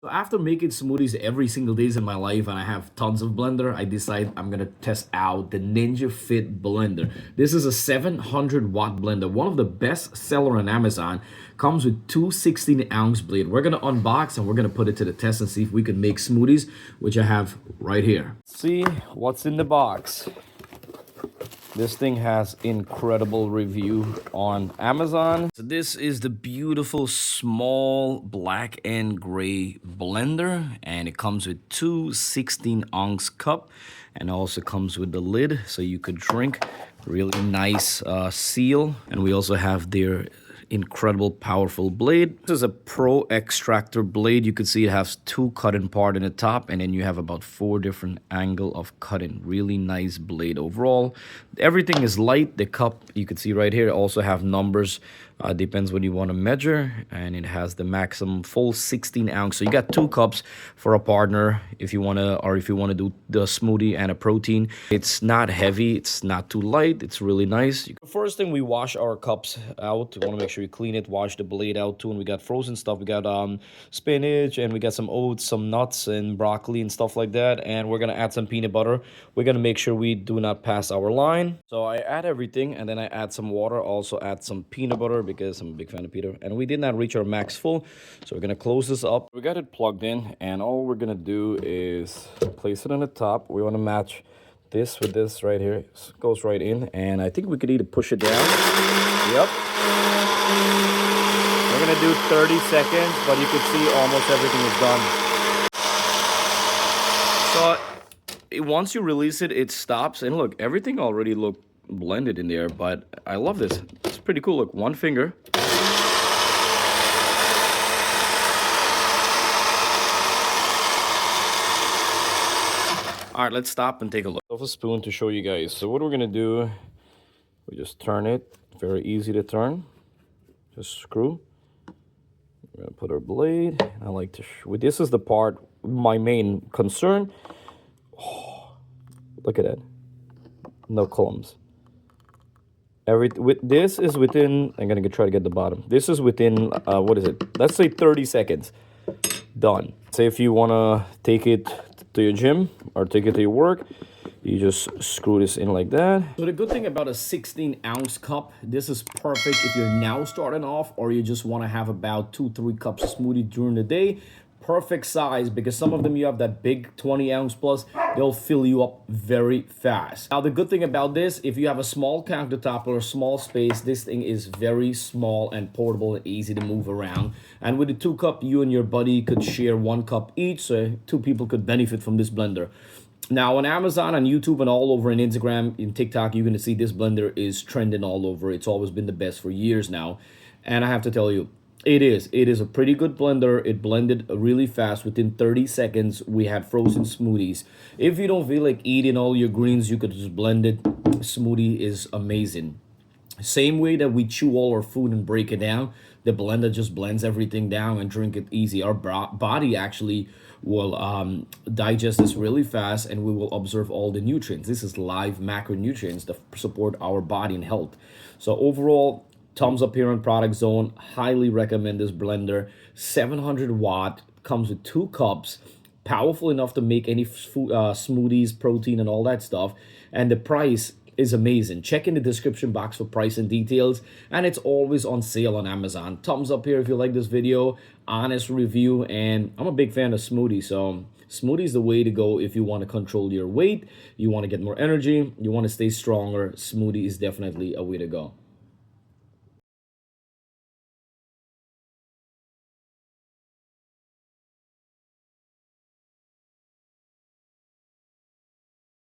So after making smoothies every single days in my life and I have tons of blender, I decide I'm gonna test out the Ninja Fit blender. This is a 700-watt blender, one of the best seller on Amazon. Comes with two 16-ounce blade. We're gonna unbox and we're gonna put it to the test and see if we can make smoothies, which I have right here. See what's in the box. This thing has incredible review on Amazon. So this is the beautiful small black and gray blender, and it comes with two 16-ounce cup, and also comes with the lid so you could drink. Really nice seal, and we also have their incredible powerful blade. This is a pro extractor blade. You can see it has two cutting part in the top, and then you have about 4 different angle of cutting. Really nice blade overall. Everything is light. The cup you can see right here also have numbers, depends what you want to measure, and it has the maximum full 16-ounce. So you got 2 cups for a partner if you want to, or if you want to do the smoothie and a protein. It's not heavy, it's not too light, it's really nice. First thing, we wash our cups out. You want to make sure you clean it, wash the blade out too. And we got frozen stuff. We got spinach, and we got some oats, some nuts, and broccoli and stuff like that. And we're gonna add some peanut butter. We're gonna make sure we do not pass our line. So I add everything, and then I add some water. Also add some peanut butter because I'm a big fan of peanut. And we did not reach our max full, so we're gonna close this up. We got it plugged in, and all we're gonna do is place it on the top. We want to match this with this right here. It goes right in, and I think we could either push it down. Yep. We're gonna do 30 seconds, but you can see almost everything is done. So once you release it, it stops, and look, everything already looked blended in there. But I love this. It's pretty cool. Look, one finger. All right, let's stop and take a look. Off a spoon to show you guys. So what we're gonna do, we just turn it. Very easy to turn. Just screw. We're gonna put our blade. I like to. This is the part, my main concern. Oh, look at that. No clumps. This is within. I'm gonna try to get the bottom. This is within. What is it? Let's say 30 seconds. Done. Say if you wanna take it to your gym or take it to your work, you just screw this in like that. So the good thing about a 16-ounce cup, this is perfect if you're now starting off or you just want to have about 2-3 cups of smoothie during the day. Perfect size, because some of them you have that big 20-ounce plus, they'll fill you up very fast. Now the good thing about this, if you have a small countertop or a small space, this thing is very small and portable and easy to move around. And with the 2 cup, you and your buddy could share 1 cup each, so 2 people could benefit from this blender. Now on Amazon, on YouTube, and all over on Instagram, in TikTok, you're gonna see this blender is trending all over. It's always been the best for years now, and I have to tell you, it is a pretty good blender. It blended really fast. Within 30 seconds, we had frozen smoothies. If you don't feel like eating all your greens, you could just blend it. Smoothie is amazing. Same way that we chew all our food and break it down, the blender just blends everything down and drink it easy. Our body actually will digest this really fast, and we will absorb all the nutrients. This is live macronutrients that support our body and health. So overall, thumbs up here on Product Zone. Highly recommend this blender. 700 watt, comes with 2 cups, powerful enough to make any food, smoothies, protein, and all that stuff. And the price is amazing. Check in the description box for price and details, and it's always on sale on Amazon. Thumbs up here if you like this video. Honest review, and I'm a big fan of smoothies, so smoothie is the way to go if you want to control your weight, you want to get more energy, you want to stay stronger. Smoothie is definitely a way to go.